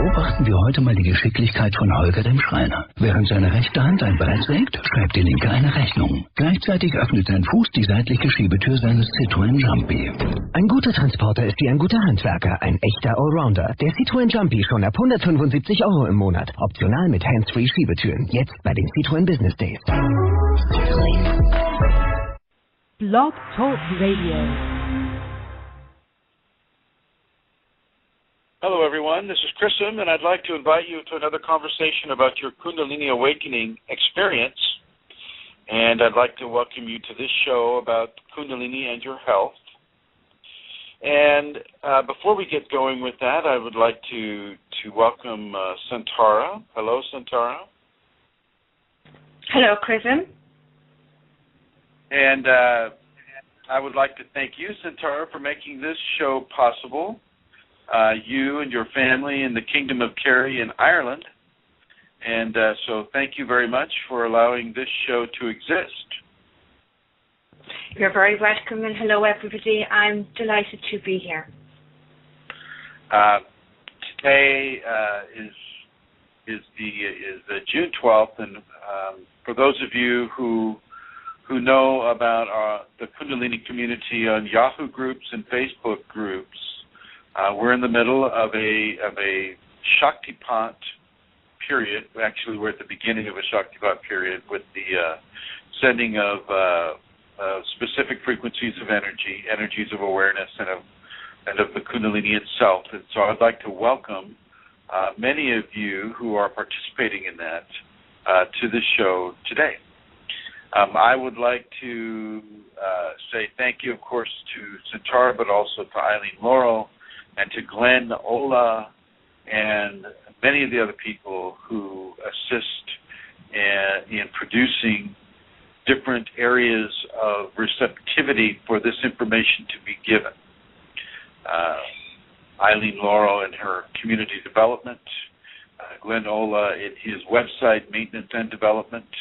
Beobachten wir heute mal die Geschicklichkeit von Holger dem Schreiner. Während seine rechte Hand ein Brett sägt, schreibt die linke eine Rechnung. Gleichzeitig öffnet sein Fuß die seitliche Schiebetür seines Citroën Jumpy. Ein guter Transporter ist wie ein guter Handwerker, ein echter Allrounder. Der Citroën Jumpy schon ab 175 € im Monat. Optional mit Hands-Free Schiebetüren. Jetzt bei den Citroën Business Days. Blog Talk Radio. Hello, everyone. This is Chrism, and I'd like to invite you to another conversation about your Kundalini awakening experience. And I'd like to welcome you to this show about Kundalini and your health. And before we get going with that, I would like to welcome Santara. Hello, Santara. Hello, Chrism. And I would like to thank you, Santara, for making this show possible. You and your family in the Kingdom of Kerry in Ireland. And so thank you very much for allowing this show to exist. You're very welcome, and hello, everybody. I'm delighted to be here. Today is the June 12th, and for those of you who know about the Kundalini community on Yahoo groups and Facebook groups, we're in the middle of a Shaktipat period. Actually, we're at the beginning of a Shaktipat period with the sending of specific frequencies of energy, energies of awareness, and of the Kundalini itself. And so I'd like to welcome many of you who are participating in that to this show today. I would like to say thank you, of course, to Santara, but also to Eileen Laurel, and to Glenn Ola, and many of the other people who assist in producing different areas of receptivity for this information to be given. Eileen Laurel in her community development, Glenn Ola in his website maintenance and development,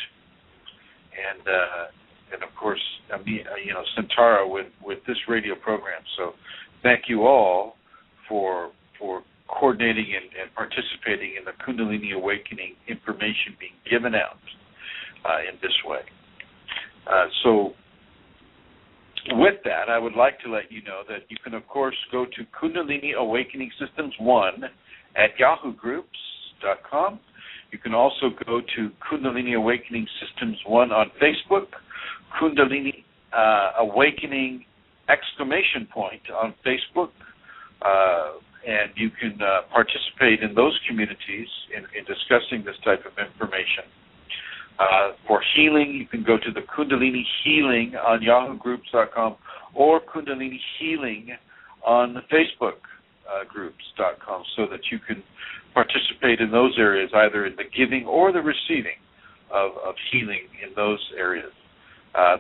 and of course, Santara with this radio program. So thank you all for coordinating and participating in the Kundalini awakening information being given out in this way. So with that, I would like to let you know that you can, of course, go to Kundalini Awakening Systems 1 at yahoogroups.com. You can also go to Kundalini Awakening Systems 1 on Facebook, Kundalini Awakening ! On Facebook, and you can participate in those communities in discussing this type of information. For healing, you can go to the Kundalini Healing on yahoogroups.com or Kundalini Healing on the Facebook groups.com, so that you can participate in those areas, either in the giving or the receiving of healing in those areas.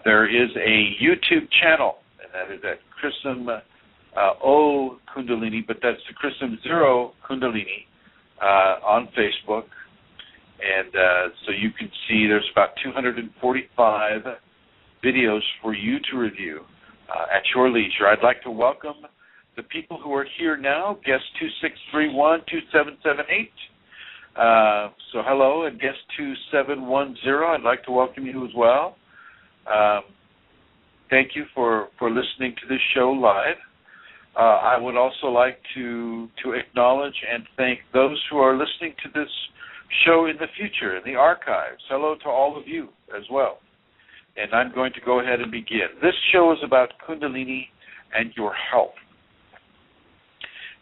There is a YouTube channel, and that is at Chrism O Kundalini, but that's the Chrism Zero Kundalini on Facebook. And so you can see there's about 245 videos for you to review at your leisure. I'd like to welcome the people who are here now, guest 2631-2778. So hello, and guest 2710, I'd like to welcome you as well. Thank you for listening to this show live. I would also like to acknowledge and thank those who are listening to this show in the future, in the archives. Hello to all of you as well. And I'm going to go ahead and begin. This show is about Kundalini and your health.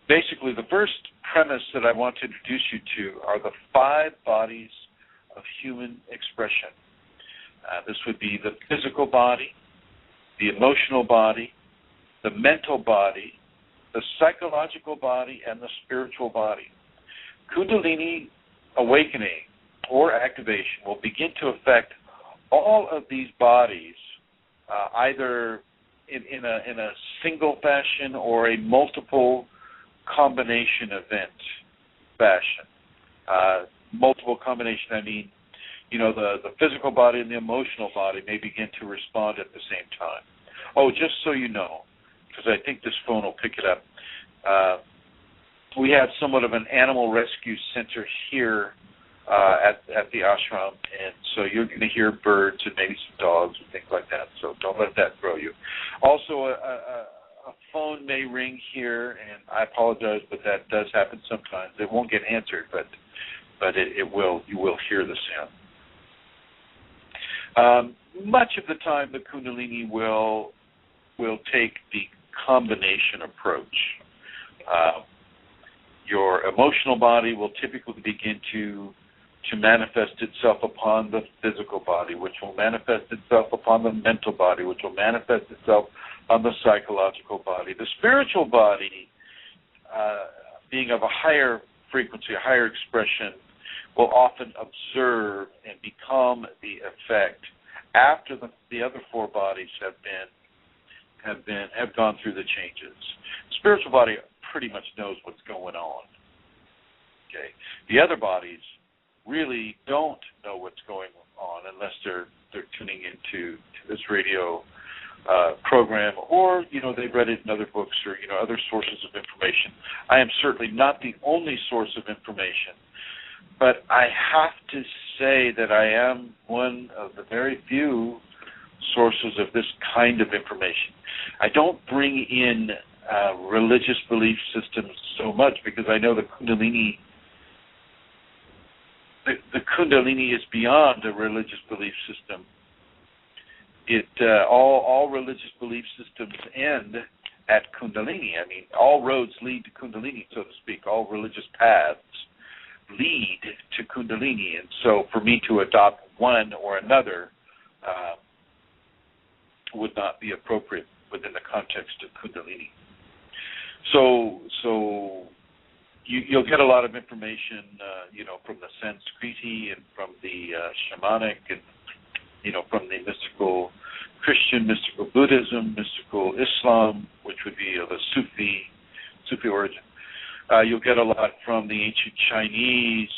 Basically, the first premise that I want to introduce you to are the 5 bodies of human expression. This would be the physical body, the emotional body, the mental body, the psychological body, and the spiritual body. Kundalini awakening or activation will begin to affect all of these bodies, either in a single fashion or a multiple combination event fashion. Multiple combination, I mean, the physical body and the emotional body may begin to respond at the same time. Oh, just so you know, because I think this phone will pick it up. we have somewhat of an animal rescue center here at the ashram, and so you're going to hear birds and maybe some dogs and things like that, so don't let that throw you. Also, a phone may ring here, and I apologize, but that does happen sometimes. It won't get answered, but it will. You will hear the sound. Much of the time, the Kundalini will take the combination approach. Your emotional body will typically begin to manifest itself upon the physical body, which will manifest itself upon the mental body, which will manifest itself on the psychological body. The spiritual body, being of a higher frequency, a higher expression, will often observe and become the effect after the other four bodies have gone through the changes. The spiritual body pretty much knows what's going on. Okay, the other bodies really don't know what's going on unless they're tuning into this radio program, or they've read it in other books or other sources of information. I am certainly not the only source of information, but I have to say that I am one of the very few sources of this kind of information. I don't bring in religious belief systems so much because I know the Kundalini. The Kundalini is beyond a religious belief system. All religious belief systems end at Kundalini. I mean, all roads lead to Kundalini, so to speak. All religious paths lead to Kundalini, and so for me to adopt one or another would not be appropriate within the context of Kundalini. So you'll get a lot of information, from the Sanskriti and from the shamanic and, from the mystical Christian, mystical Buddhism, mystical Islam, which would be of a Sufi origin. You'll get a lot from the ancient Chinese,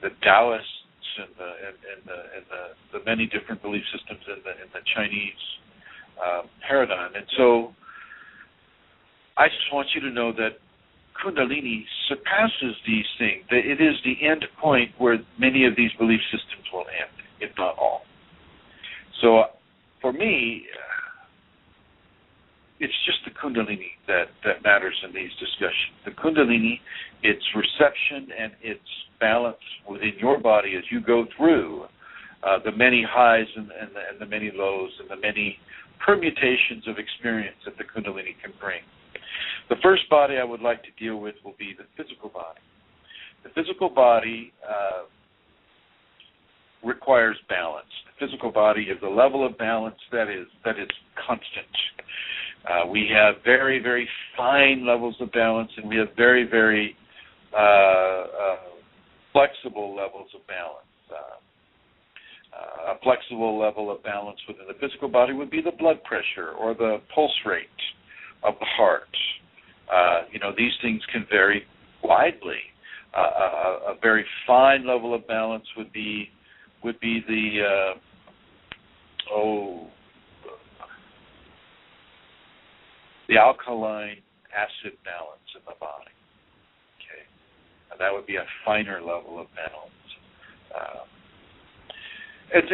the Taoists, and the many different belief systems in the Chinese paradigm. And so I just want you to know that Kundalini surpasses these things. That it is the end point where many of these belief systems will end, if not all. So for me, it's just the Kundalini that matters in these discussions. The Kundalini, its reception and its balance within your body as you go through the many highs and the many lows and the many permutations of experience that the Kundalini can bring. The first body I would like to deal with will be the physical body. The physical body requires balance. The physical body is a level of balance that is constant. We have very, very fine levels of balance, and we have very, very flexible levels of balance. A flexible level of balance within the physical body would be the blood pressure or the pulse rate of the heart. These things can vary widely. A very fine level of balance would be the alkaline acid balance in the body. Okay, and that would be a finer level of balance. And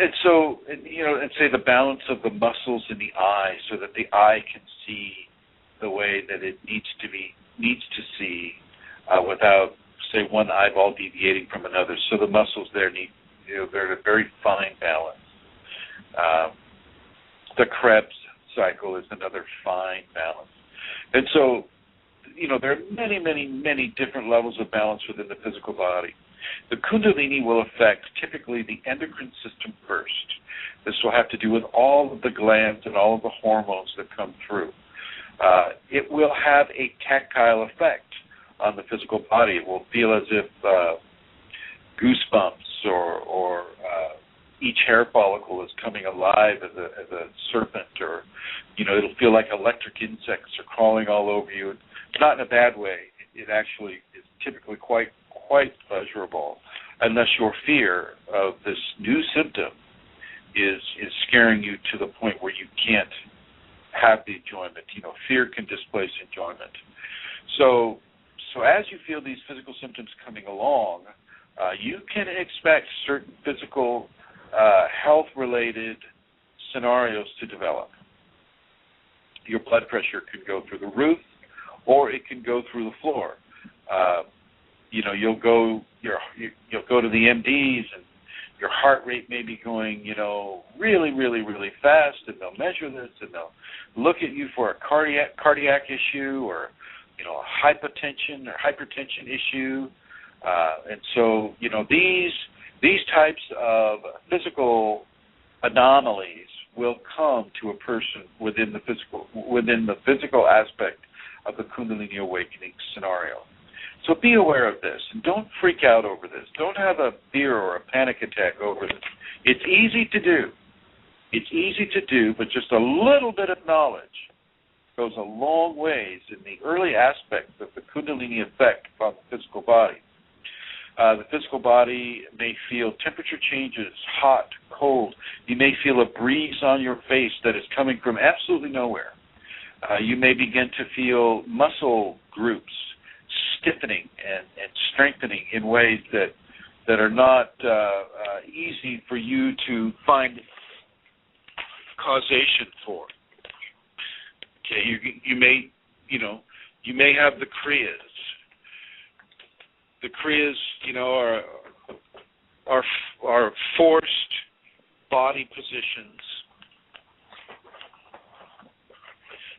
say the balance of the muscles in the eye, so that the eye can see the way that it needs to see, without, say, one eyeball deviating from another. So the muscles there need, they're at a very fine balance. The Krebs cycle is another fine balance. And so, there are many, many, many different levels of balance within the physical body. The Kundalini will affect typically the endocrine system first. This will have to do with all of the glands and all of the hormones that come through. It will have a tactile effect on the physical body. It will feel as if goosebumps or each hair follicle is coming alive as a serpent, or it'll feel like electric insects are crawling all over you. Not in a bad way. It actually is typically quite pleasurable, unless your fear of this new symptom is scaring you to the point where you can't have the enjoyment. Fear can displace enjoyment. So so as you feel these physical symptoms coming along, you can expect certain physical health-related scenarios to develop. Your blood pressure could go through the roof, or it can go through the floor. You'll go to the MDs, and your heart rate may be going, really, really, really fast, and they'll measure this, and they'll look at you for a cardiac issue, or a hypertension issue, and so these types of physical anomalies will come to a person within the physical aspect of the Kundalini awakening scenario. So be aware of this, and don't freak out over this. Don't have a fear or a panic attack over this. It's easy to do. It's easy to do, but just a little bit of knowledge goes a long ways in the early aspects of the Kundalini effect upon the physical body. The physical body may feel temperature changes, hot, cold. You may feel a breeze on your face that is coming from absolutely nowhere. You may begin to feel muscle groups stiffening and strengthening in ways that are not easy for you to find causation for. Okay, you may have the kriyas. The kriyas, are forced body positions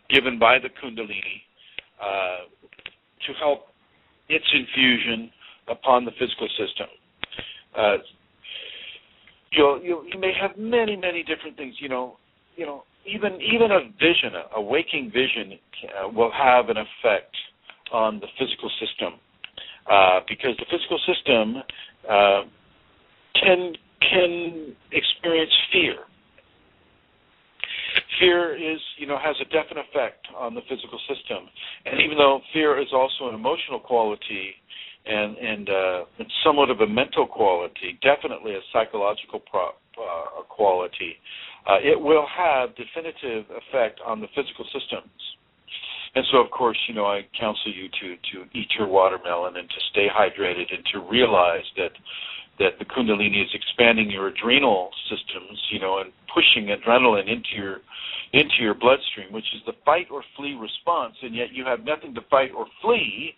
given by the Kundalini to help its infusion upon the physical system. You may have many, many different things. Even a vision, a waking vision, will have an effect on the physical system, because the physical system can experience fear. Fear has a definite effect on the physical system, and even though fear is also an emotional quality and somewhat of a mental quality, definitely a psychological quality, it will have definitive effect on the physical systems. And so, of course, I counsel you to eat your watermelon and to stay hydrated and to realize that the Kundalini is expanding your adrenal systems, and pushing adrenaline into your bloodstream, which is the fight or flee response, and yet you have nothing to fight or flee,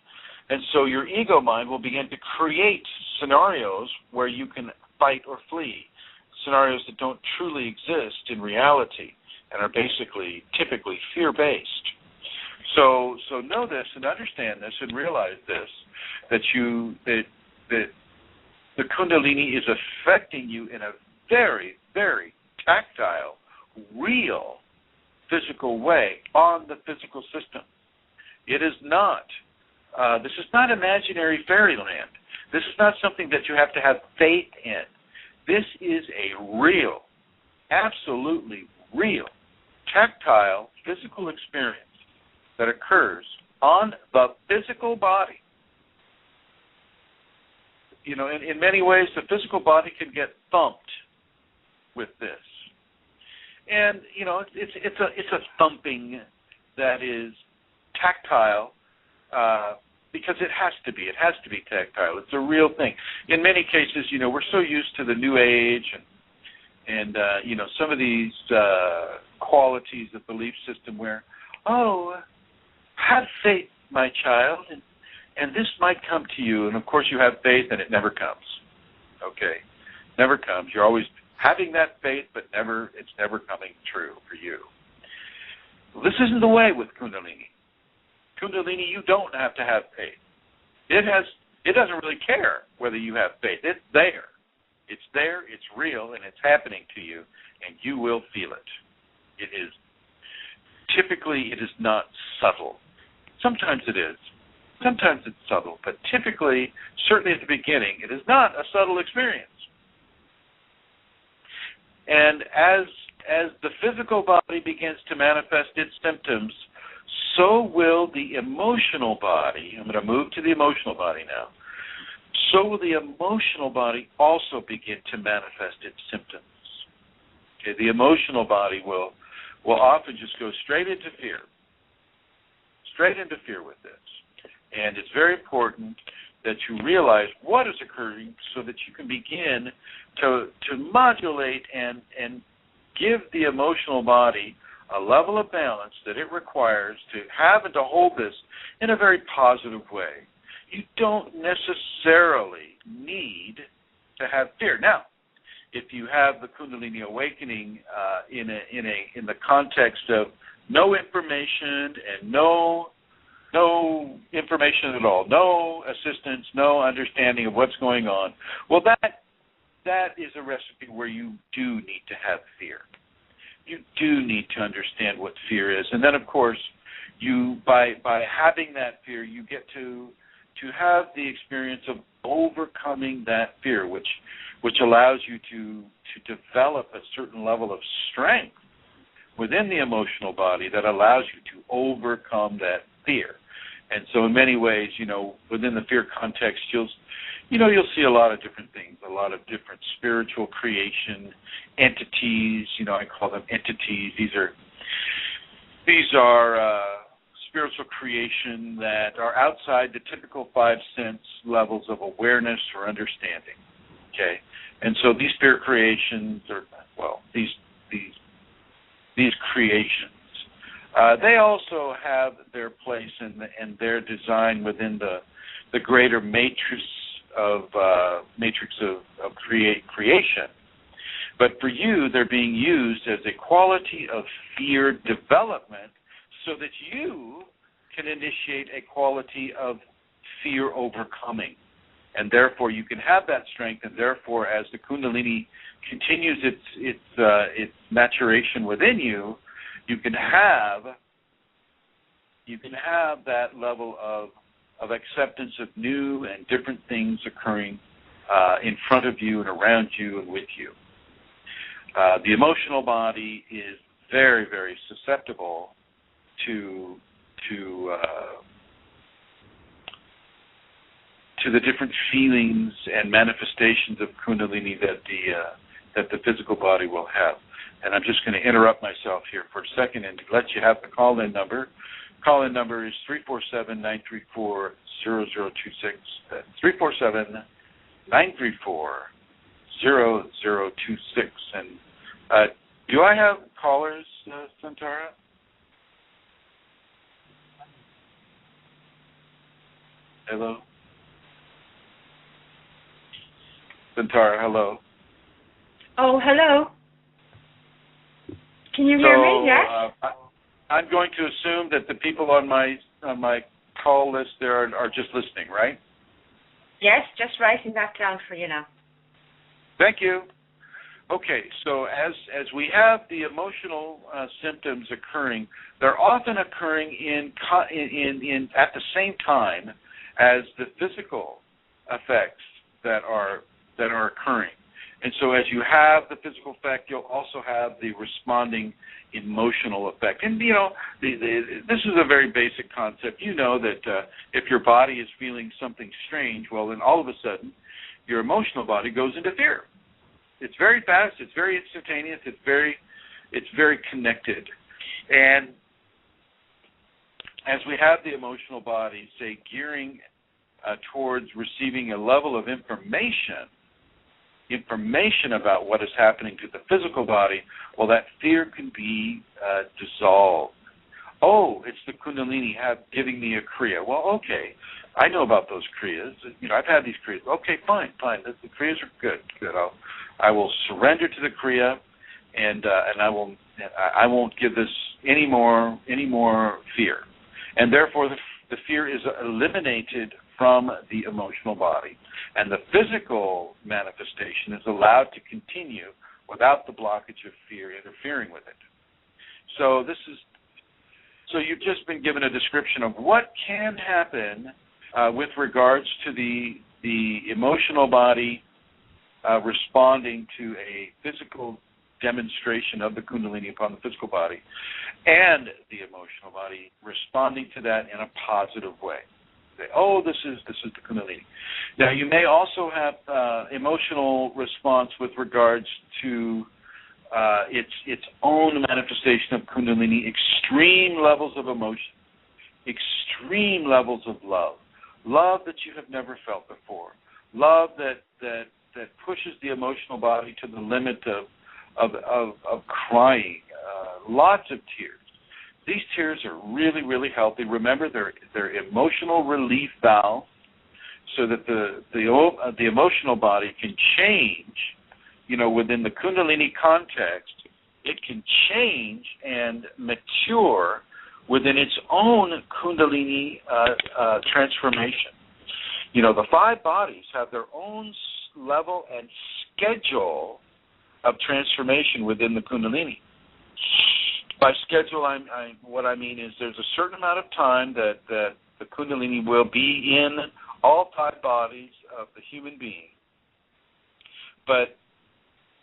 and so your ego mind will begin to create scenarios where you can fight or flee, scenarios that don't truly exist in reality and are typically fear-based. So know this and understand this and realize this, that the Kundalini is affecting you in a very, very tactile, real, physical way on the physical system. It is not, this is not imaginary fairyland. This is not something that you have to have faith in. This is a real, absolutely real, tactile, physical experience that occurs on the physical body. In many ways, the physical body can get thumped with this. And, it's a thumping that is tactile because it has to be. It has to be tactile. It's a real thing. In many cases, we're so used to the New Age and some of these qualities of belief system where, have faith, my child, and this might come to you. And, of course, you have faith, and it never comes. Okay? Never comes. You're always having that faith, but it's never coming true for you. Well, this isn't the way with Kundalini. Kundalini, you don't have to have faith. It doesn't really care whether you have faith. It's there. It's there, it's real, and it's happening to you, and you will feel it. Typically, it is not subtle. Sometimes it is. Sometimes it's subtle, but typically, certainly at the beginning, it is not a subtle experience. And as the physical body begins to manifest its symptoms, so will the emotional body. I'm going to move to the emotional body now. So will the emotional body also begin to manifest its symptoms. Okay, the emotional body will often just go straight into fear with this. And it's very important that you realize what is occurring so that you can begin to modulate and give the emotional body a level of balance that it requires to have and to hold this in a very positive way. You don't necessarily need to have fear. Now, if you have the Kundalini awakening in the context of no information and no information at all, no assistance, no understanding of what's going on, well, that is a recipe where you do need to have fear. You do need to understand what fear is. And then, of course, you by having that fear, you get to have the experience of overcoming that fear, which allows you to develop a certain level of strength within the emotional body that allows you to overcome that fear. And so in many ways, within the fear context, you'll see a lot of different things, a lot of different spiritual creation entities. I call them entities. These are spiritual creation that are outside the typical 5 sense levels of awareness or understanding. Okay, and so these spirit creations these creations, they also have their place and their design within the greater matrix of creation. But for you, they're being used as a quality of fear development so that you can initiate a quality of fear overcoming. And therefore, you can have that strength, and therefore, as the Kundalini continues its maturation within you, you can have that level of acceptance of new and different things occurring in front of you and around you and with you. The emotional body is very, very susceptible to the different feelings and manifestations of Kundalini that the physical body will have. And I'm just going to interrupt myself here for a second and let you have the call-in number. Call-in number is 347-934-0026. That's 347-934-0026. And do I have callers, Santara? Hello? Santara, hello. Oh, hello. Can you hear me? Yes. I'm going to assume that the people on my call list there are just listening, right? Yes, just writing that down for you now. Thank you. Okay, so as we have the emotional symptoms occurring, they're often occurring in at the same time as the physical effects that are occurring. And so as you have the physical effect, you'll also have the responding emotional effect. And, this is a very basic concept. You know that if your body is feeling something strange, well, then all of a sudden your emotional body goes into fear. It's very fast. It's very instantaneous. It's very connected. And as we have the emotional body, say, gearing towards receiving a level of information about what is happening to the physical body, well, that fear can be dissolved. Oh, it's the Kundalini giving me a Kriya. Well, okay, I know about those Kriyas. I've had these Kriyas. Okay, fine. The Kriyas are good. I will surrender to the Kriya, and I won't give this any more fear, and therefore the fear is eliminated from the emotional body, and the physical manifestation is allowed to continue without the blockage of fear interfering with it. So you've just been given a description of what can happen with regards to the emotional body responding to a physical demonstration of the Kundalini upon the physical body, and the emotional body responding to that in a positive way. Say, oh, this is the Kundalini. Now, you may also have emotional response with regards to its own manifestation of Kundalini, extreme levels of emotion, extreme levels of love, love that you have never felt before, love that pushes the emotional body to the limit of crying, lots of tears. These tears are really, really healthy. Remember, they're emotional relief valve, so that the emotional body can change. Within the Kundalini context, it can change and mature within its own Kundalini transformation. The 5 bodies have their own level and schedule of transformation within the Kundalini. By schedule, what I mean is there's a certain amount of time that the Kundalini will be in all 5 bodies of the human being, but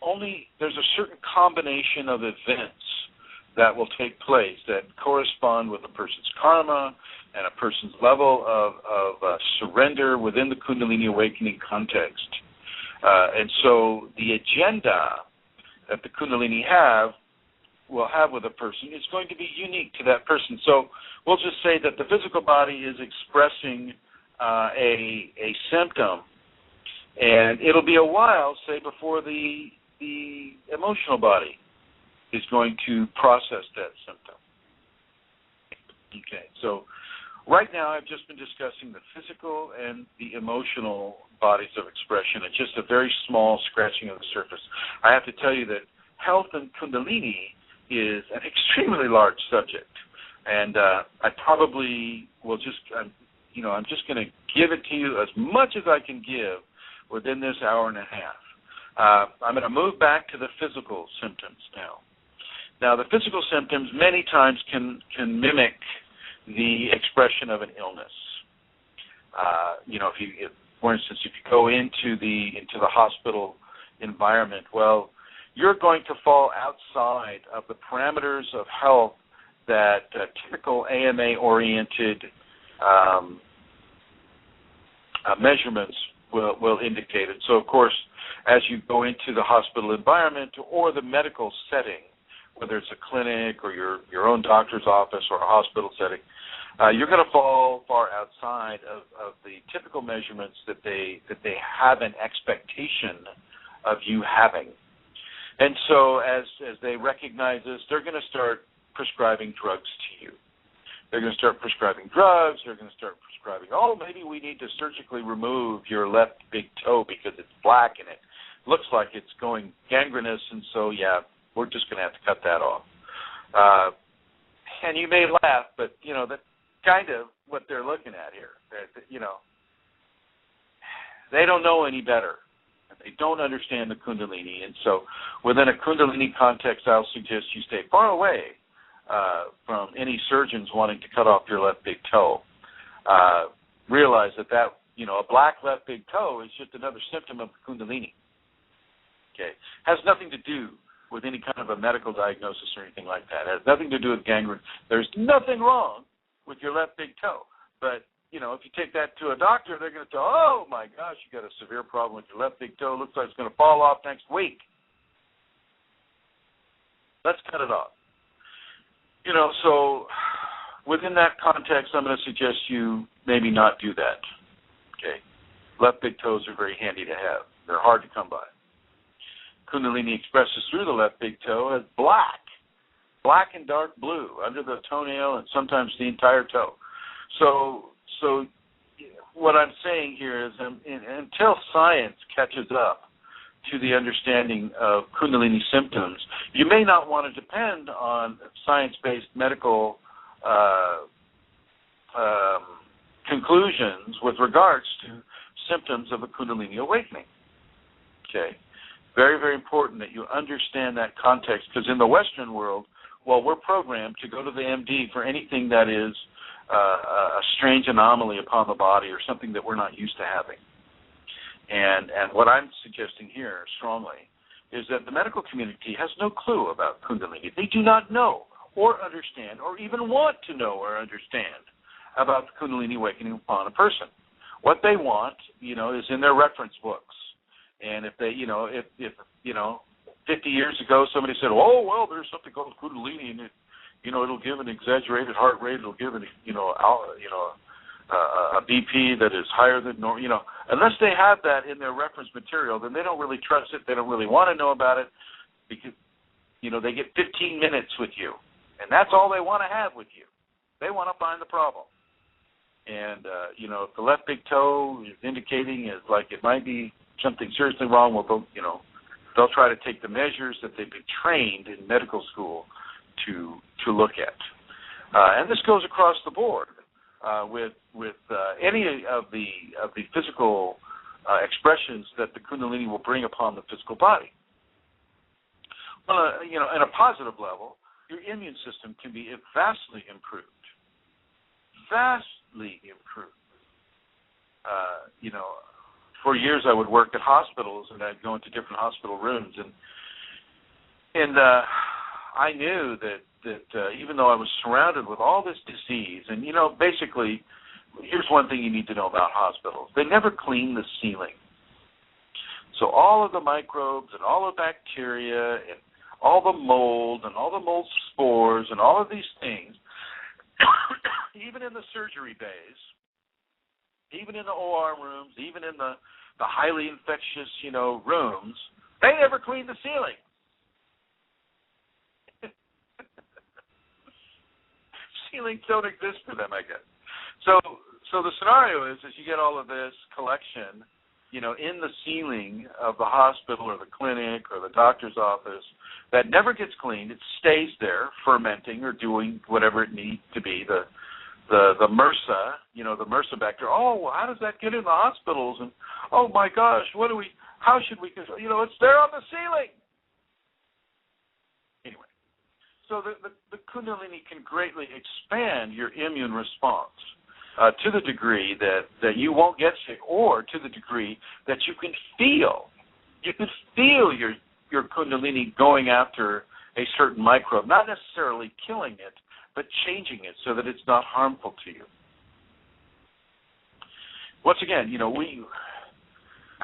only there's a certain combination of events that will take place that correspond with a person's karma and a person's level of surrender within the Kundalini awakening context. And so the agenda that the Kundalini will have with a person is going to be unique to that person. So we'll just say that the physical body is expressing a symptom, and it'll be a while, say, before the emotional body is going to process that symptom. Okay, so right now I've just been discussing the physical and the emotional bodies of expression. It's just a very small scratching of the surface. I have to tell you that health and Kundalini is an extremely large subject, and I probably will I'm just going to give it to you as much as I can give within this hour and a half. I'm going to move back to the physical symptoms now. Now, the physical symptoms many times can mimic the expression of an illness. For instance, if you go into the hospital environment, well, you're going to fall outside of the parameters of health that typical AMA-oriented measurements will indicate it. So, of course, as you go into the hospital environment or the medical setting, whether it's a clinic or your own doctor's office or a hospital setting, you're going to fall far outside of the typical measurements that they have an expectation of you having. And so as they recognize this, they're going to start prescribing drugs to you. They're going to start prescribing drugs. They're going to start prescribing, maybe we need to surgically remove your left big toe because it's black and it looks like it's going gangrenous, and so, yeah, we're just going to have to cut that off. And you may laugh, but, that's kind of what they're looking at here. They don't know any better. They don't understand the Kundalini, and so within a Kundalini context, I'll suggest you stay far away from any surgeons wanting to cut off your left big toe. Realize that a black left big toe is just another symptom of the Kundalini. Okay, has nothing to do with any kind of a medical diagnosis or anything like that. It has nothing to do with gangrene. There's nothing wrong with your left big toe, but if you take that to a doctor, they're going to tell, oh, my gosh, you got a severe problem with your left big toe. Looks like it's going to fall off next week. Let's cut it off. So within that context, I'm going to suggest you maybe not do that. Okay. Left big toes are very handy to have. They're hard to come by. Kundalini expresses through the left big toe as black and dark blue under the toenail and sometimes the entire toe. So what I'm saying here is until science catches up to the understanding of Kundalini symptoms, you may not want to depend on science-based medical conclusions with regards to symptoms of a Kundalini awakening. Okay. Very, very important that you understand that context, because in the Western world, we're programmed to go to the MD for anything that is a strange anomaly upon the body or something that we're not used to having. And what I'm suggesting here strongly is that the medical community has no clue about Kundalini. They do not know or understand or even want to know or understand about the Kundalini awakening upon a person. What they want, is in their reference books. And if they, if 50 years ago somebody said, oh, well, there's something called Kundalini and it'll give an exaggerated heart rate, it'll give an, a BP that is higher than normal. You know, unless they have that in their reference material, then they don't really trust it. They don't really want to know about it because, you know, they get 15 minutes with you, and that's all they want to have with you. They want to find the problem. And, you know, if the left big toe is indicating is like it might be something seriously wrong, well, they'll try to take the measures that they've been trained in medical school to look at. And this goes across the board with any of the physical expressions that the Kundalini will bring upon the physical body. You know, at a positive level, your immune system can be vastly improved. Vastly improved. You know, for years I would work at hospitals, and I'd go into different hospital rooms, and I knew that even though I was surrounded with all this disease, and, you know, basically, here's one thing you need to know about hospitals. They never clean the ceiling. So all of the microbes and all the bacteria and all the mold and all the mold spores and all of these things, even in the surgery bays, even in the OR rooms, even in the highly infectious, you know, rooms, they never clean the ceiling. Ceilings don't exist for them, I guess. So the scenario is you get all of this collection, you know, in the ceiling of the hospital or the clinic or the doctor's office that never gets cleaned. It stays there, fermenting or doing whatever it needs to be. The MRSA, you know, the MRSA bacteria. Oh, well, how does that get in the hospitals? And oh my gosh, how should we control? You know, it's there on the ceiling. Anyway, so the Kundalini can greatly expand your immune response to the degree that you won't get sick, or to the degree that you can feel your Kundalini going after a certain microbe, not necessarily killing it, but changing it so that it's not harmful to you. Once again, you know,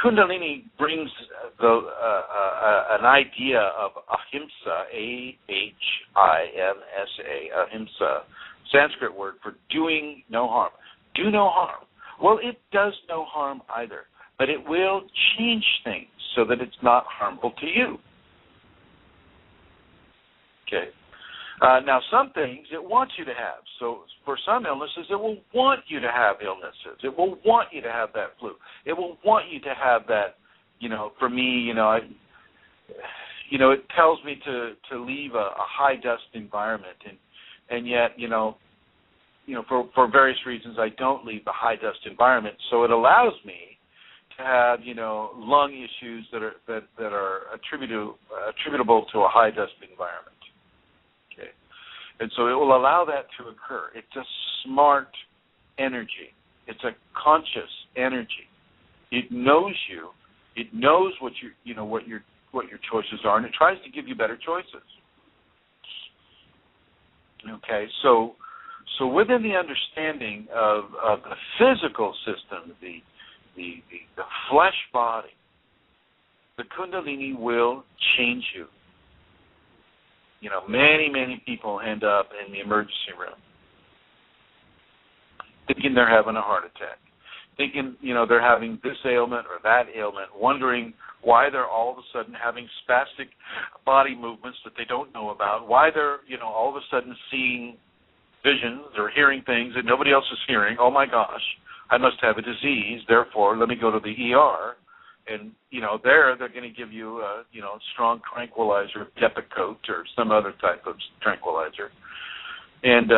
Kundalini brings an idea of ahimsa, ahimsa, ahimsa, Sanskrit word for doing no harm. Do no harm. Well, it does no harm either, but it will change things so that it's not harmful to you. Okay. Now, some things it wants you to have. So for some illnesses, it will want you to have illnesses. It will want you to have that flu. It will want you to have that, you know, for me, you know, it tells me to leave a high-dust environment. And yet, you know, for various reasons, I don't leave the high-dust environment. So it allows me to have, you know, lung issues that are attributable to a high-dust environment. And so it will allow that to occur. It's a smart energy. It's a conscious energy. It knows you. It knows what your choices are, and it tries to give you better choices. Okay, so within the understanding of the physical system, the flesh body, the Kundalini will change you. You know, many people end up in the emergency room thinking they're having a heart attack, thinking, you know, they're having this ailment or that ailment, wondering why they're all of a sudden having spastic body movements that they don't know about, why they're, you know, all of a sudden seeing visions or hearing things that nobody else is hearing. Oh, my gosh, I must have a disease, therefore let me go to the ER. And, you know, they're going to give you a, you know, strong tranquilizer, Depakote, or some other type of tranquilizer, and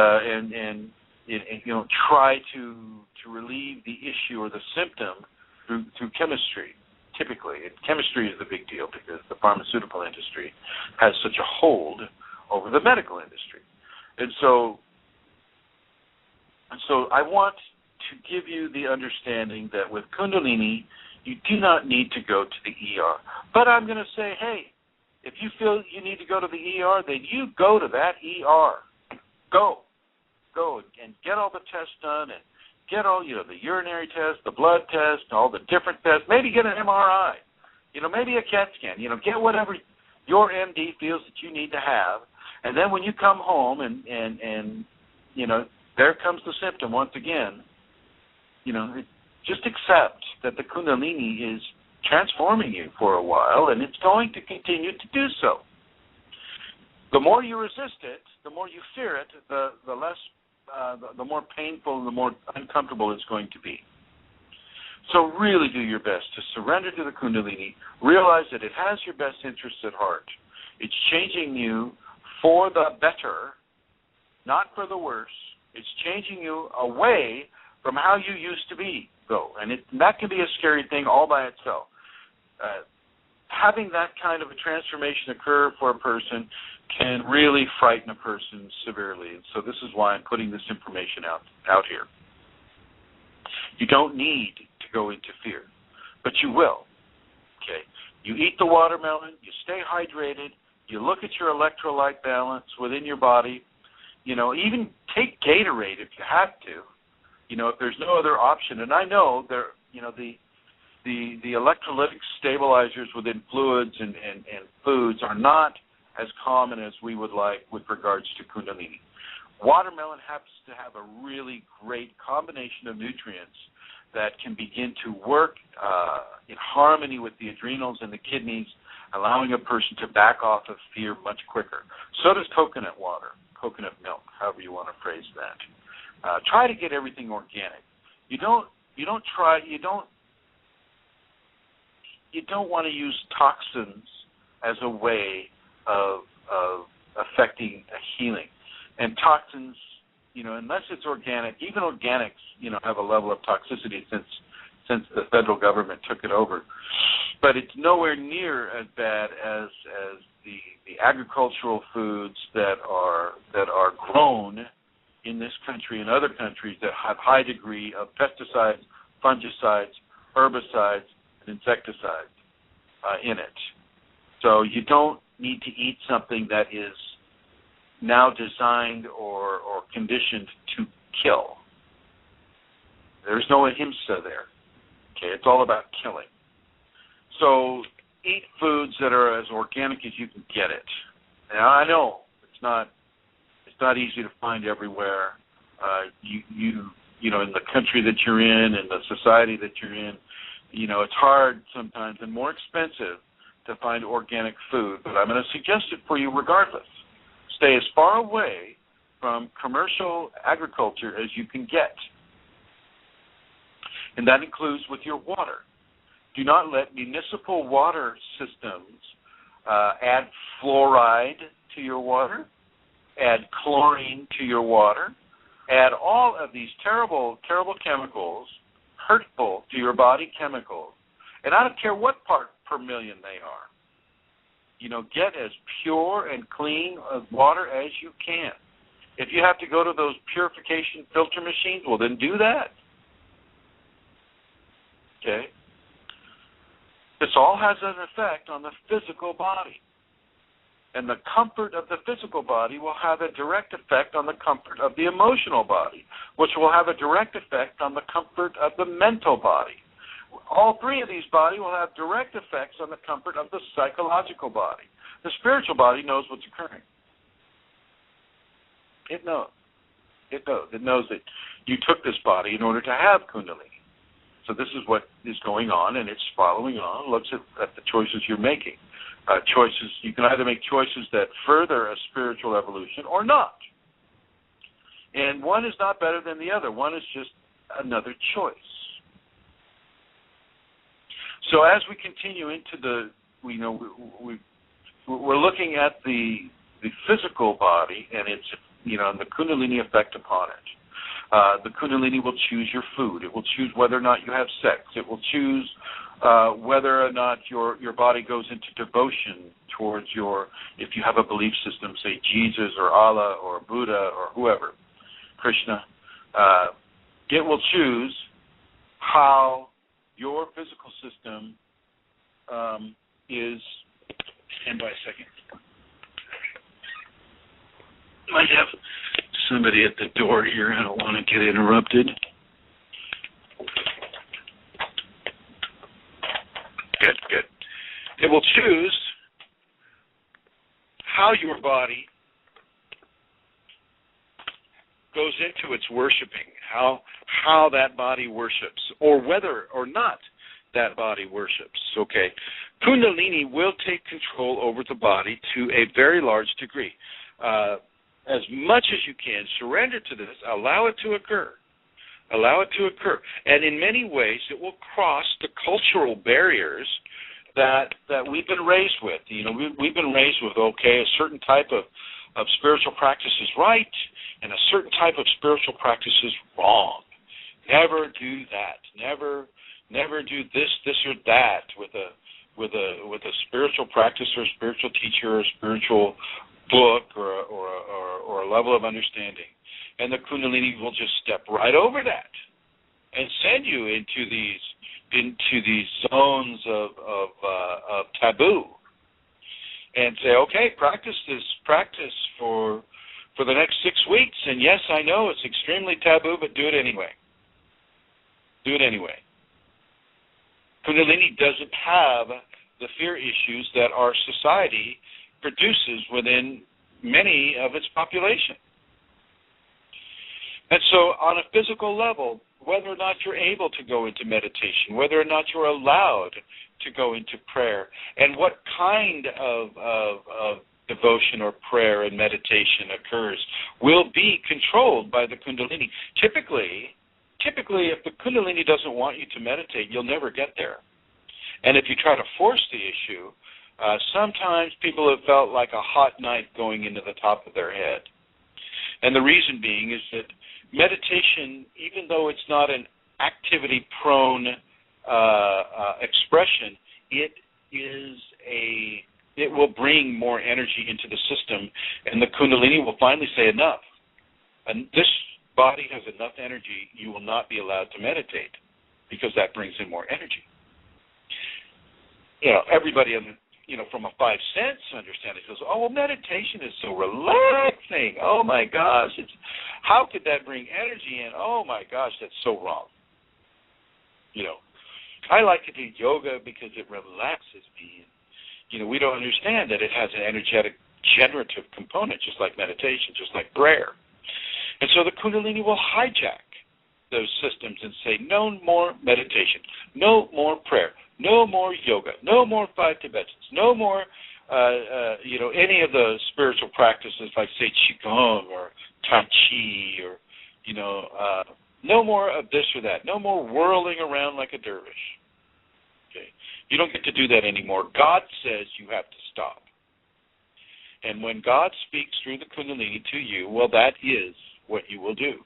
you know, try to relieve the issue or the symptom through chemistry. Typically, chemistry is the big deal because the pharmaceutical industry has such a hold over the medical industry, and so I want to give you the understanding that with Kundalini, you do not need to go to the ER. But I'm going to say, hey, if you feel you need to go to the ER, then you go to that ER. Go and get all the tests done and get all, you know, the urinary test, the blood test, all the different tests. Maybe get an MRI, you know, maybe a CAT scan. You know, get whatever your MD feels that you need to have. And then when you come home and you know, there comes the symptom once again, just accept that the Kundalini is transforming you for a while, and it's going to continue to do so. The more you resist it, the more you fear it, the more painful and the more uncomfortable it's going to be. So really do your best to surrender to the Kundalini. Realize that it has your best interests at heart. It's changing you for the better, not for the worse. It's changing you away from how you used to be, though. And that can be a scary thing all by itself. Having that kind of a transformation occur for a person can really frighten a person severely. And so this is why I'm putting this information out here. You don't need to go into fear, but you will. Okay? You eat the watermelon, you stay hydrated, you look at your electrolyte balance within your body, even take Gatorade if you have to, if there's no other option. And I know the electrolytic stabilizers within fluids and foods are not as common as we would like with regards to Kundalini. Watermelon happens to have a really great combination of nutrients that can begin to work in harmony with the adrenals and the kidneys, allowing a person to back off of fear much quicker. So does coconut water, coconut milk, however you want to phrase that. Try to get everything organic. You don't want to use toxins as a way of affecting a healing. And toxins, unless it's organic, even organics, have a level of toxicity since the federal government took it over. But it's nowhere near as bad as the agricultural foods that are grown in this country and other countries that have high degree of pesticides, fungicides, herbicides, and insecticides in it. So you don't need to eat something that is now designed or conditioned to kill. There's no ahimsa there. Okay, it's all about killing. So eat foods that are as organic as you can get it. Now I know it's not easy to find everywhere. In the country that you're in and the society that you're in, it's hard sometimes and more expensive to find organic food. But I'm going to suggest it for you regardless. Stay as far away from commercial agriculture as you can get. And that includes with your water. Do not let municipal water systems add fluoride to your water, add chlorine to your water, add all of these terrible, terrible chemicals, hurtful to your body chemicals. And I don't care what part per million they are. Get as pure and clean of water as you can. If you have to go to those purification filter machines, well, then do that. Okay? This all has an effect on the physical body. And the comfort of the physical body will have a direct effect on the comfort of the emotional body, which will have a direct effect on the comfort of the mental body. All three of these bodies will have direct effects on the comfort of the psychological body. The spiritual body knows what's occurring. It knows. It knows. It knows that you took this body in order to have Kundalini. So this is what is going on, and it's following on. Looks at the choices you're making. Choices, you can either make choices that further a spiritual evolution or not. And one is not better than the other. One is just another choice. So as we continue into we're looking at the physical body and its and the Kundalini effect upon it. The Kundalini will choose your food. It will choose whether or not you have sex. It will choose whether or not your body goes into devotion towards if you have a belief system, say Jesus or Allah or Buddha or whoever, Krishna. It will choose how your physical system is. Stand by a second. Might have somebody at the door here. I don't want to get interrupted. Good. It will choose how your body goes into its worshiping, how how that body worships, or whether or not that body worships. Okay, Kundalini will take control over the body to a very large degree. As much as you can, surrender to this, allow it to occur. Allow it to occur. And in many ways, it will cross the cultural barriers that we've been raised with. You know, we've been raised with, okay, a certain type of spiritual practice is right, and a certain type of spiritual practice is wrong. Never do that. Never do this or that with a spiritual practice or a spiritual teacher or a spiritual book or a level of understanding. And the Kundalini will just step right over that and send you into these zones of taboo, and say, okay, practice this practice for the next 6 weeks. And yes, I know it's extremely taboo, but do it anyway. Do it anyway. Kundalini doesn't have the fear issues that our society produces within many of its population. And so on a physical level, whether or not you're able to go into meditation, whether or not you're allowed to go into prayer, and what kind of devotion or prayer and meditation occurs will be controlled by the Kundalini. Typically, if the Kundalini doesn't want you to meditate, you'll never get there. And if you try to force the issue, sometimes people have felt like a hot knife going into the top of their head. And the reason being is that meditation, even though it's not an activity-prone expression, it will bring more energy into the system, and the Kundalini will finally say enough. And this body has enough energy, you will not be allowed to meditate, because that brings in more energy. You know, everybody, from a 5 sense understanding goes, oh, well, meditation is so relaxing. Oh, my gosh. How could that bring energy in? Oh, my gosh, that's so wrong. You know, I like to do yoga because it relaxes me. You know, we don't understand that it has an energetic, generative component, just like meditation, just like prayer. And so the Kundalini will hijack those systems and say, no more meditation, no more prayer, no more yoga, no more 5 Tibetans, no more, any of the spiritual practices like, say, Qigong or Tai Chi or, no more of this or that, no more whirling around like a dervish. Okay, you don't get to do that anymore. God says you have to stop. And when God speaks through the Kundalini to you, well, that is what you will do.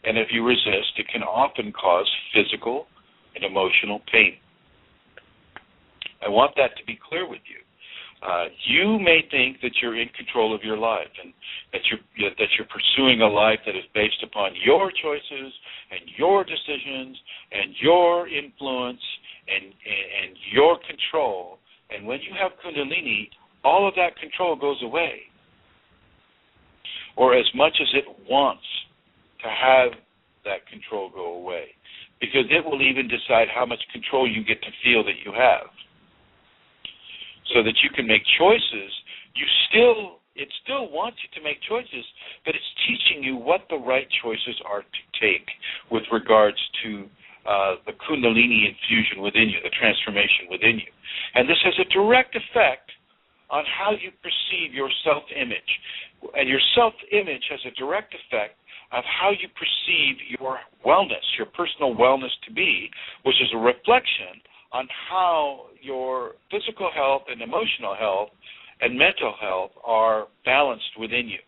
And if you resist, it can often cause physical and emotional pain. I want that to be clear with you. You may think that you're in control of your life and that you're pursuing a life that is based upon your choices and your decisions and your influence and your control. And when you have Kundalini, all of that control goes away. Or as much as it wants to have that control go away, because it will even decide how much control you get to feel that you have, so that you can make choices. It still wants you to make choices, but it's teaching you what the right choices are to take with regards to the Kundalini infusion within you, the transformation within you. And this has a direct effect on how you perceive your self-image. And your self-image has a direct effect of how you perceive your wellness, your personal wellness to be, which is a reflection on how your physical health and emotional health and mental health are balanced within you.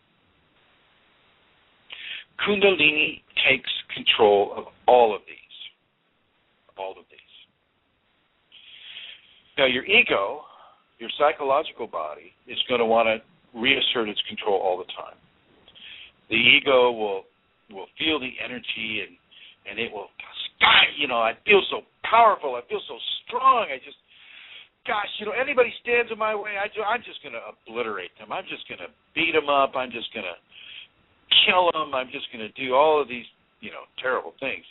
Kundalini takes control of all of these. All of these. Now, your ego, your psychological body, is going to want to reassert its control all the time. The ego will feel the energy and it will, I feel so powerful, I feel so strong, anybody stands in my way, I'm just going to obliterate them. I'm just going to beat them up. I'm just going to kill them. I'm just going to do all of these, terrible things.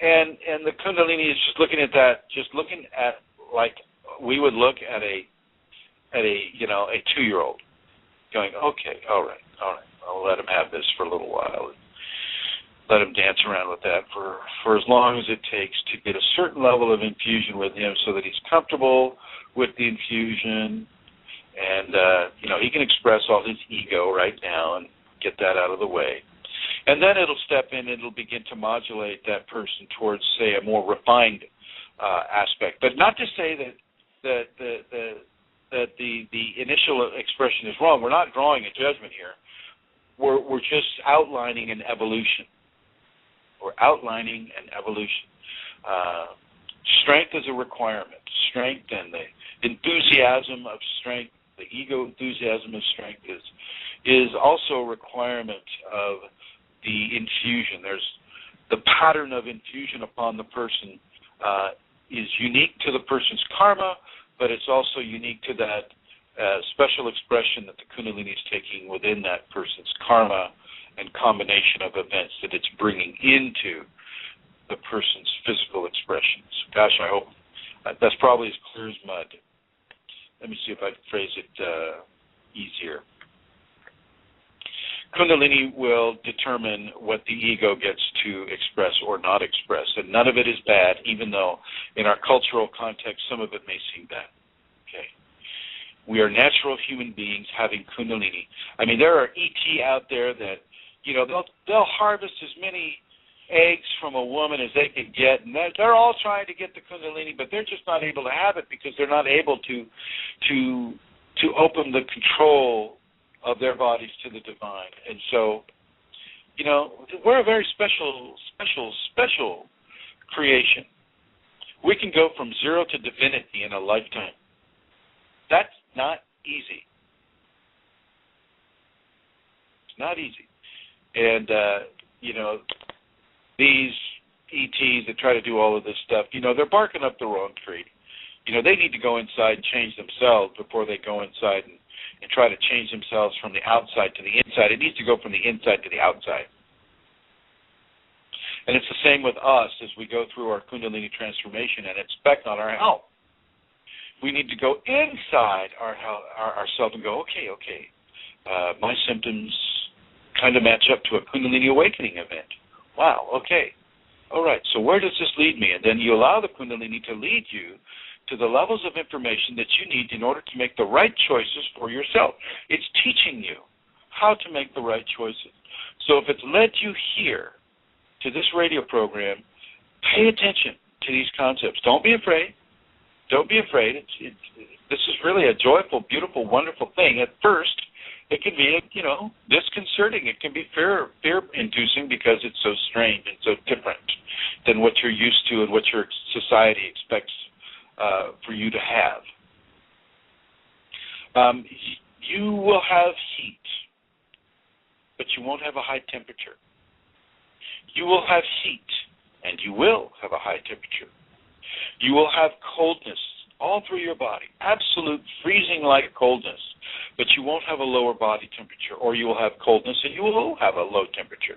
And the Kundalini is just looking at that, just looking at like we would look at a 2-year-old, going, okay, all right, I'll let him have this for a little while. let him dance around with that for as long as it takes to get a certain level of infusion with him so that he's comfortable with the infusion. And, he can express all his ego right now and get that out of the way. And then it'll step in and it'll begin to modulate that person towards, say, a more refined aspect. But not to say that the initial expression is wrong. We're not drawing a judgment here. We're just outlining an evolution. We're outlining an evolution. Strength is a requirement. Strength and the enthusiasm of strength, the ego enthusiasm of strength is also a requirement of the infusion. There's the pattern of infusion upon the person is unique to the person's karma, but it's also unique to that special expression that the Kundalini is taking within that person's karma and combination of events that it's bringing into the person's physical expressions. Gosh, I hope that's probably as clear as mud. Let me see if I can phrase it easier. Kundalini will determine what the ego gets to express or not express, and none of it is bad, even though in our cultural context some of it may seem bad. Okay, we are natural human beings having Kundalini. I mean, there are ET out there that they'll harvest as many eggs from a woman as they can get, and they're all trying to get the Kundalini, but they're just not able to have it because they're not able to open the control of their bodies to the divine. And so, we're a very special creation. We can go from zero to divinity in a lifetime. That's not easy. It's not easy. And, these ETs that try to do all of this stuff, they're barking up the wrong tree. They need to go inside and change themselves before they go inside and try to change themselves from the outside to the inside. It needs to go from the inside to the outside. And it's the same with us as we go through our Kundalini transformation and inspect on our health. We need to go inside ourselves and go, okay, my symptoms kind of match up to a Kundalini awakening event. Wow, okay. All right, so where does this lead me? And then you allow the Kundalini to lead you to the levels of information that you need in order to make the right choices for yourself. It's teaching you how to make the right choices. So if it's led you here to this radio program, pay attention to these concepts. Don't be afraid. Don't be afraid. This is really a joyful, beautiful, wonderful thing. At first, it can be, disconcerting. It can be fear-inducing because it's so strange and so different than what you're used to and what your society expects for you to have. You will have heat, but you won't have a high temperature. You will have heat, and you will have a high temperature. You will have coldness all through your body, absolute freezing-like coldness, but you won't have a lower body temperature, or you will have coldness and you will have a lower temperature.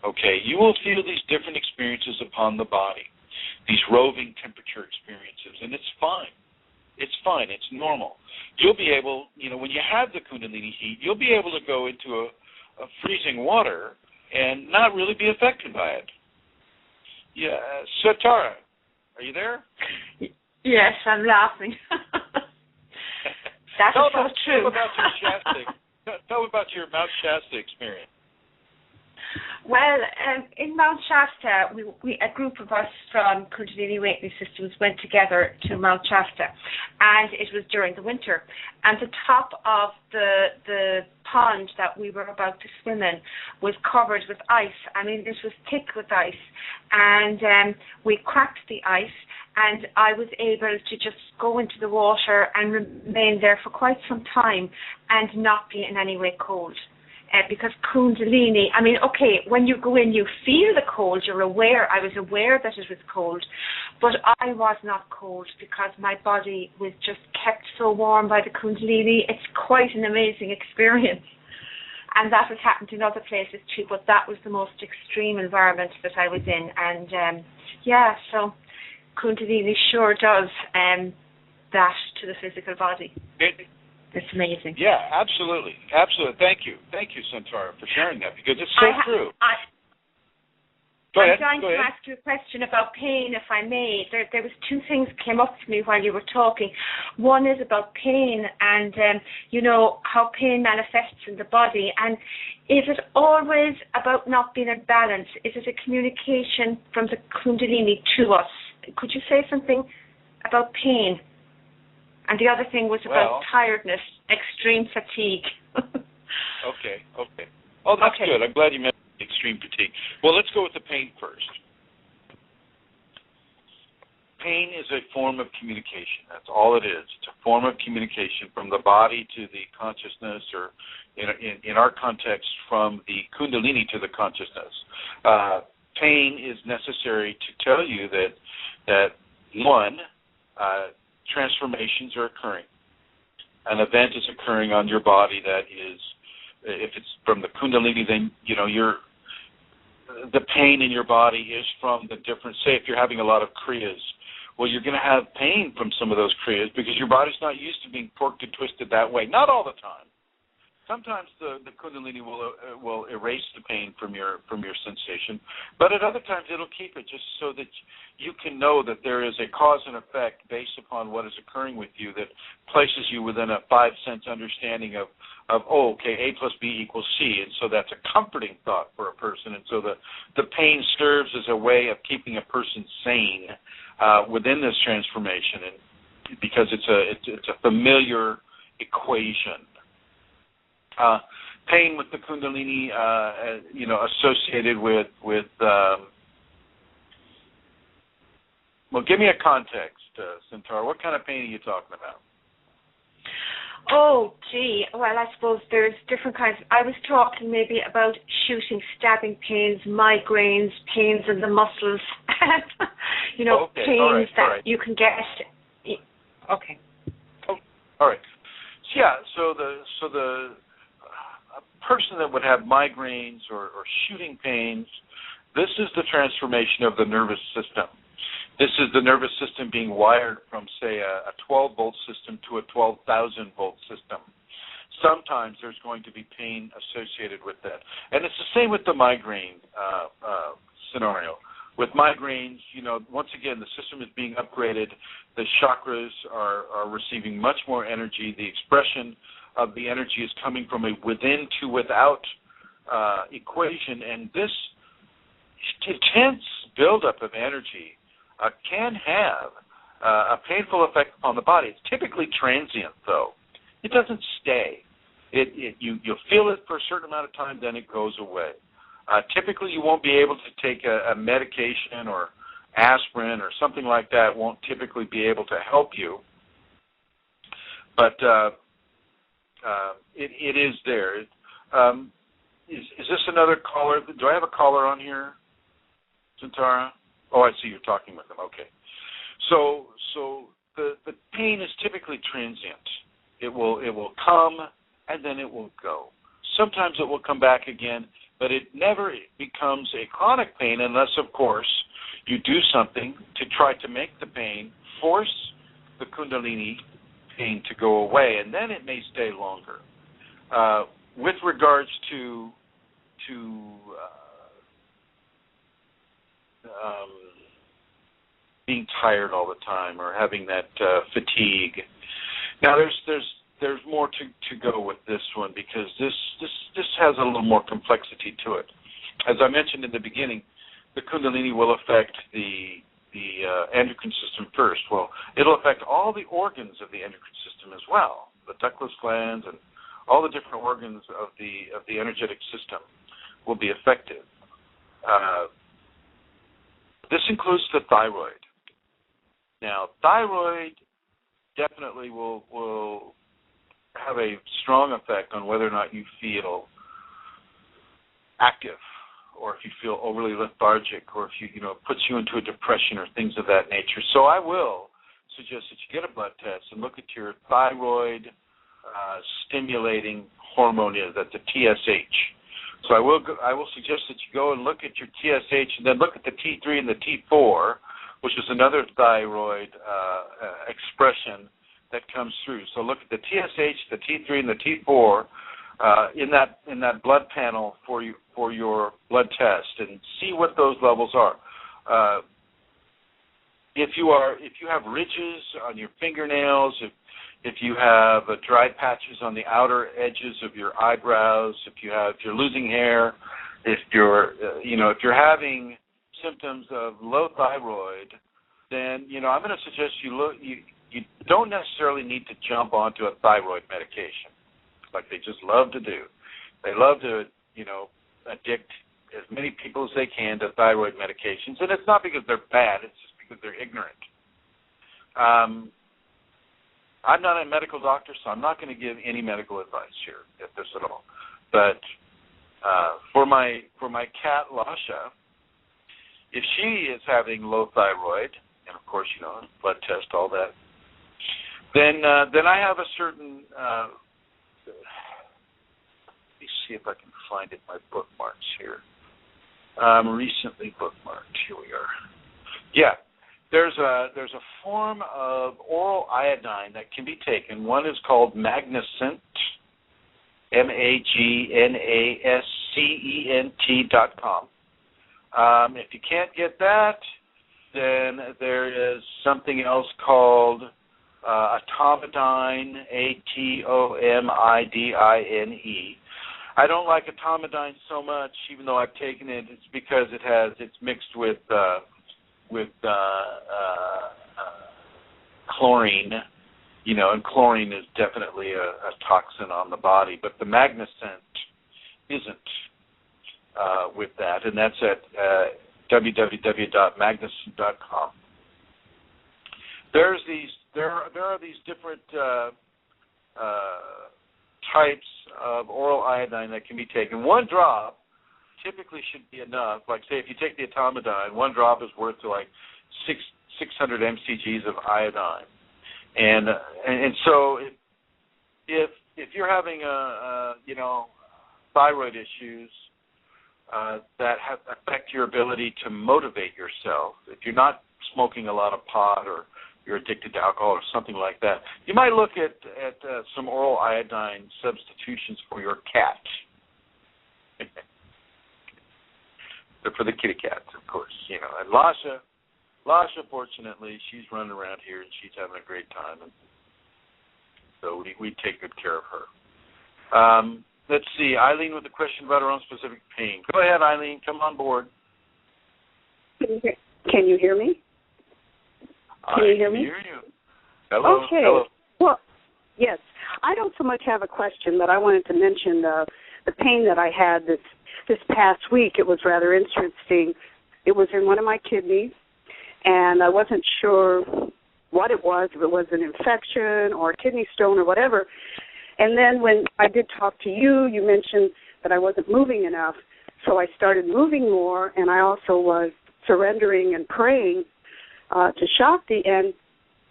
Okay, you will feel these different experiences upon the body, these roving temperature experiences, and it's fine. It's fine. It's normal. You'll be able, when you have the Kundalini heat, you'll be able to go into a freezing water and not really be affected by it. Yeah, Satara, are you there? Yes, I'm laughing. That is so true. Tell me about your Mount Shasta experience. Well, in Mount Shasta, we a group of us from Kundalini Awakening Systems went together to Mount Shasta, and it was during the winter. And the top of the pond that we were about to swim in was covered with ice. I mean, this was thick with ice. And we cracked the ice, and I was able to just go into the water and remain there for quite some time and not be in any way cold. Because Kundalini, I mean, okay, when you go in, you feel the cold, you're aware. I was aware that it was cold, but I was not cold because my body was just kept so warm by the Kundalini. It's quite an amazing experience. And that has happened in other places too, but that was the most extreme environment that I was in. And so Kundalini sure does that to the physical body. It's amazing. Yeah, absolutely. Thank you, Santara, for sharing that, because it's so true. I'm trying to ask you a question about pain, if I may. There was two things came up to me while you were talking. One is about pain and, how pain manifests in the body. And is it always about not being in balance? Is it a communication from the Kundalini to us? Could you say something about pain? And the other thing was about tiredness, extreme fatigue. Okay. Oh, that's good. I'm glad you mentioned extreme fatigue. Well, let's go with the pain first. Pain is a form of communication. That's all it is. It's a form of communication from the body to the consciousness, or in our context, from the Kundalini to the consciousness. Pain is necessary to tell you that one, transformations are occurring. An event is occurring on your body that is, if it's from the Kundalini, then the pain in your body is from the different, say if you're having a lot of kriyas, well, you're going to have pain from some of those kriyas because your body's not used to being torqued and twisted that way. Not all the time. Sometimes the Kundalini will erase the pain from your sensation, but at other times it'll keep it just so that you can know that there is a cause and effect based upon what is occurring with you that places you within a 5-sense understanding of A plus B equals C, and so that's a comforting thought for a person, and so the pain serves as a way of keeping a person sane within this transformation, and because it's a familiar equation. Pain with the Kundalini, associated with well, give me a context, Santara. What kind of pain are you talking about? Oh, gee. Well, I suppose there's different kinds. I was talking maybe about shooting, stabbing pains, migraines, pains in the muscles, pains that you can get. Okay. Oh, all right. Yeah. So the person that would have migraines or shooting pains, this is the transformation of the nervous system. This is the nervous system being wired from, say, a 12-volt system to a 12,000-volt system. Sometimes there's going to be pain associated with that. And it's the same with the migraine scenario. With migraines, once again, the system is being upgraded. The chakras are receiving much more energy. The expression of the energy is coming from a within to without equation. And this intense buildup of energy can have a painful effect on the body. It's typically transient, though. It doesn't stay. You'll feel it for a certain amount of time, then it goes away. Typically, you won't be able to take a medication or aspirin or something like that. Won't typically be able to help you. But it is there. Is this another caller? Do I have a caller on here, Santara? Oh, I see you're talking with them. Okay. So the pain is typically transient. It will come and then it will go. Sometimes it will come back again, but it never becomes a chronic pain unless, of course, you do something to try to make the pain, force the Kundalini pain to go away, and then it may stay longer. With regards to being tired all the time or having that fatigue. Now, there's more to go with this one because this has a little more complexity to it. As I mentioned in the beginning, the Kundalini will affect the endocrine system first. Well, it'll affect all the organs of the endocrine system as well, the ductless glands and all the different organs of the energetic system will be affected. This includes the thyroid. Now, thyroid definitely will have a strong effect on whether or not you feel active, or if you feel overly lethargic, or if puts you into a depression or things of that nature. So I will suggest that you get a blood test and look at your thyroid stimulating hormone, that's a TSH. So I will suggest that you go and look at your TSH and then look at the T3 and the T4, which is another thyroid expression that comes through. So look at the TSH, the T3, and the T4 in that blood panel for your blood test, and see what those levels are. If you have ridges on your fingernails, if you have dry patches on the outer edges of your eyebrows, if you're losing hair, if you're having symptoms of low thyroid, then I'm going to suggest you don't necessarily need to jump onto a thyroid medication like they just love to do. They love to addict as many people as they can to thyroid medications, and it's not because they're bad; it's just because they're ignorant. I'm not a medical doctor, so I'm not going to give any medical advice here at this at all. But for my cat Lasha, if she is having low thyroid, and of course blood test, all that, then I have a certain. Let me see if I can find it in my bookmarks here. Recently bookmarked. Here we are. Yeah. There's a form of oral iodine that can be taken. One is called Magnescent, MAGNASCENT.com. If you can't get that, then there is something else called Atomidine, ATOMIDINE. I don't like Atomidine so much, even though I've taken it. It's because it's mixed with chlorine, and chlorine is definitely a toxin on the body. But the Magnescent isn't with that, and that's at www.magnescent.com. There are these different types of oral iodine that can be taken. One drop typically should be enough. Like, say, if you take the Atomidine, one drop is worth to like 600 mcgs of iodine. And so if you're having thyroid issues that affect your ability to motivate yourself, if you're not smoking a lot of pot or you're addicted to alcohol or something like that, you might look at some oral iodine substitutions for your cat. They're for the kitty cats, of course, And Lasha, fortunately, she's running around here and she's having a great time, and so we take good care of her. Let's see, Eileen with a question about her own specific pain. Go ahead, Eileen. Come on board. Can you hear me? Can you hear me? I can hear you. Hello. Okay. Hello. Well, yes. I don't so much have a question, but I wanted to mention the pain that I had this past week. It was rather interesting. It was in one of my kidneys, and I wasn't sure what it was, if it was an infection or a kidney stone or whatever. And then when I did talk to you, you mentioned that I wasn't moving enough, so I started moving more, and I also was surrendering and praying to Shakti, and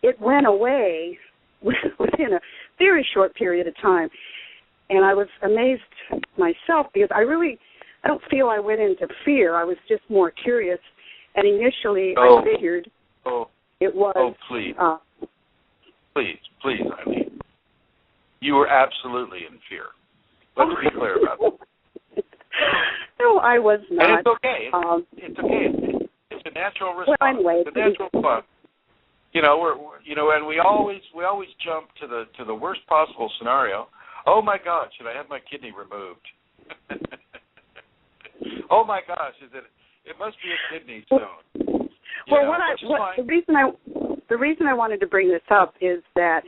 it went away within a very short period of time. And I was amazed myself because I don't feel I went into fear. I was just more curious. And initially I figured it was... Oh, please. Please, Eileen. You were absolutely in fear. Let's be clear about that. No, I was not. And it's okay. It's okay. It's a natural response. Well, anyway, it's a natural response. And we always jump to the worst possible scenario. Oh my God, should I have my kidney removed? Oh my gosh, it must be a kidney stone. The reason I wanted to bring this up is that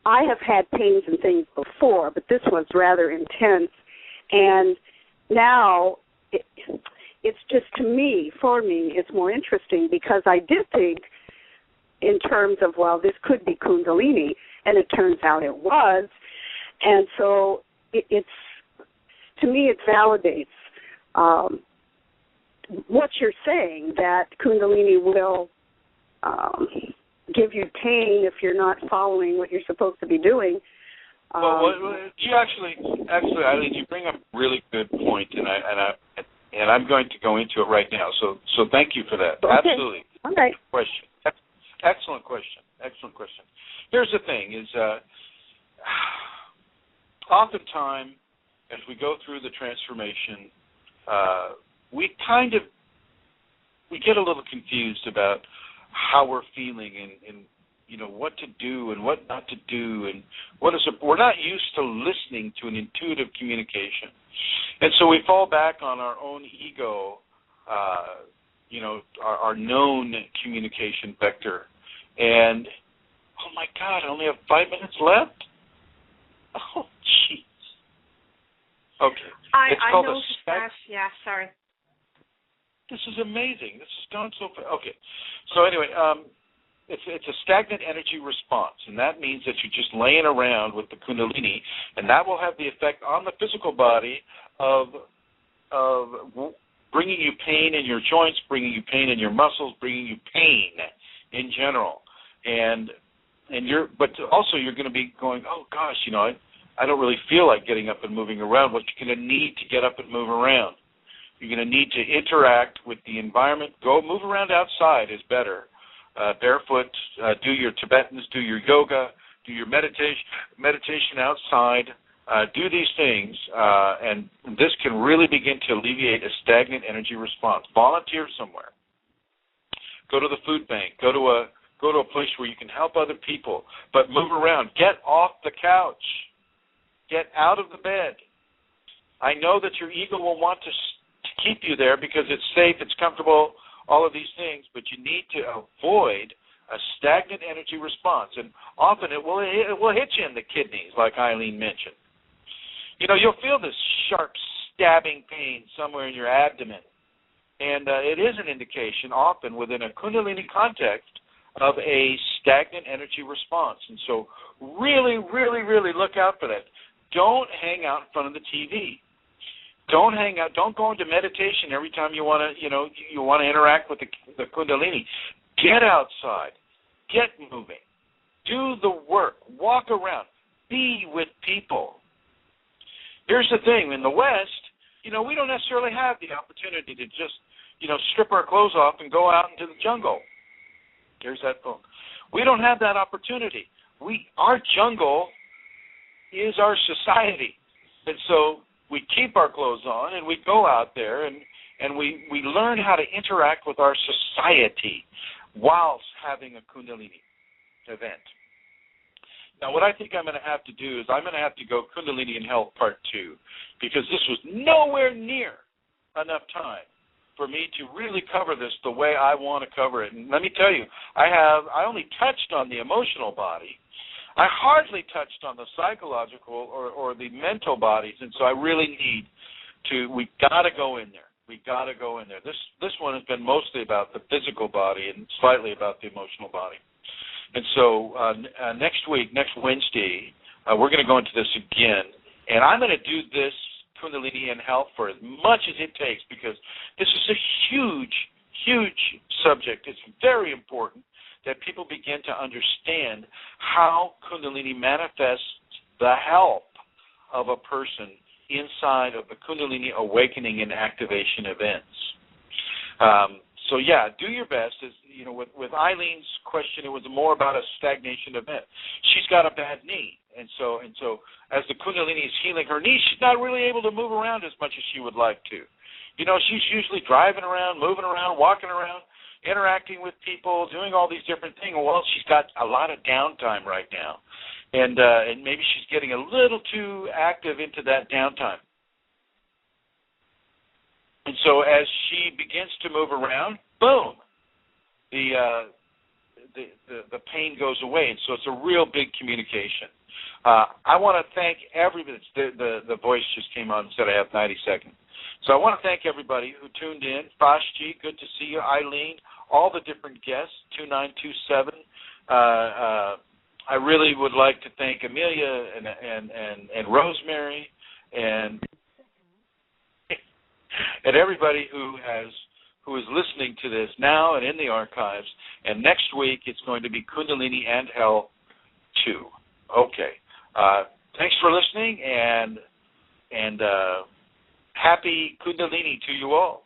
I have had pains and things before, but this was rather intense, and now it's just for me, it's more interesting because I did think in terms of, well, this could be Kundalini, and it turns out it was. And so to me, it validates what you're saying, that Kundalini will give you pain if you're not following what you're supposed to be doing. You actually, Eileen, you bring up a really good point, and I'm going to go into it right now. So thank you for that. Okay. Absolutely. All right. Question. Excellent question. Excellent question. Here's the thing: is oftentimes as we go through the transformation, we get a little confused about how we're feeling and what to do and what not to do, and we're not used to listening to an intuitive communication, and so we fall back on our own ego, our known communication vector, and oh my God, I only have 5 minutes left. Oh jeez. Okay. I noticed that. Yeah, sorry. This is amazing. This has gone so fast. Okay. So anyway, it's a stagnant energy response, and that means that you're just laying around with the Kundalini, and that will have the effect on the physical body of bringing you pain in your joints, bringing you pain in your muscles, bringing you pain in general, but also you're going to be going, oh gosh, I don't really feel like getting up and moving around. What you're going to need to get up and move around. You're going to need to interact with the environment. Go move around outside is better. Barefoot, do your Tibetans, do your yoga, do your meditation outside. Do these things, and this can really begin to alleviate a stagnant energy response. Volunteer somewhere. Go to the food bank. Go to a place where you can help other people. But move around. Get off the couch. Get out of the bed. I know that your ego will want to keep you there because it's safe, it's comfortable, all of these things, but you need to avoid a stagnant energy response. And often it will hit you in the kidneys, like Eileen mentioned. You'll feel this sharp stabbing pain somewhere in your abdomen. And it is an indication often within a Kundalini context of a stagnant energy response. And so really, really, really look out for that. Don't hang out in front of the TV. Don't hang out. Don't go into meditation every time you want to interact with the Kundalini. Get outside. Get moving. Do the work. Walk around. Be with people. Here's the thing. In the West, we don't necessarily have the opportunity to just, strip our clothes off and go out into the jungle. Here's that phone. We don't have that opportunity. Our jungle is our society. And so we keep our clothes on and we go out there and we learn how to interact with our society whilst having a Kundalini event. Now, what I think I'm going to have to do is I'm going to have to go Kundalini and Health Part 2 because this was nowhere near enough time for me to really cover this the way I want to cover it. And let me tell you, I only touched on the emotional body. I hardly touched on the psychological or the mental bodies, and so I really need to, we got to go in there. We got to go in there. This one has been mostly about the physical body and slightly about the emotional body. And so next week, next Wednesday, we're going to go into this again, and I'm going to do this Kundalini and Health for as much as it takes because this is a huge, huge subject. It's very important that people begin to understand how Kundalini manifests the health of a person inside of the Kundalini awakening and activation events. So yeah, do your best. As with Eileen's question, it was more about a stagnation event. She's got a bad knee, and so as the Kundalini is healing her knee, she's not really able to move around as much as she would like to. She's usually driving around, moving around, walking around, interacting with people, doing all these different things. Well, she's got a lot of downtime right now, and maybe she's getting a little too active into that downtime. And so as she begins to move around, boom, the pain goes away. And so it's a real big communication. I want to thank everybody. The voice just came on and said I have 90 seconds. So I want to thank everybody who tuned in. Fashji, good to see you. Eileen, all the different guests, 2927. I really would like to thank Amelia and Rosemary and everybody who is listening to this now and in the archives. And next week it's going to be Kundalini and Health 2. Okay. Thanks for listening and happy Kundalini to you all.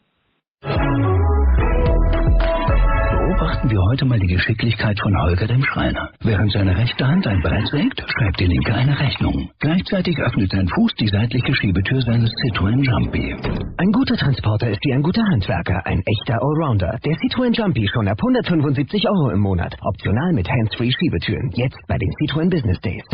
Beobachten Beobachten wir heute mal die Geschicklichkeit von Holger dem Schreiner. Während seine rechte Hand ein Brett sägt, schreibt die linke eine Rechnung. Gleichzeitig öffnet sein Fuß die seitliche Schiebetür seines Citroën Jumpy. Ein guter Transporter ist wie ein guter Handwerker, ein echter Allrounder. Der Citroën Jumpy schon ab 175 € im Monat. Optional mit Hands-Free Schiebetüren. Jetzt bei den Citroën Business Days.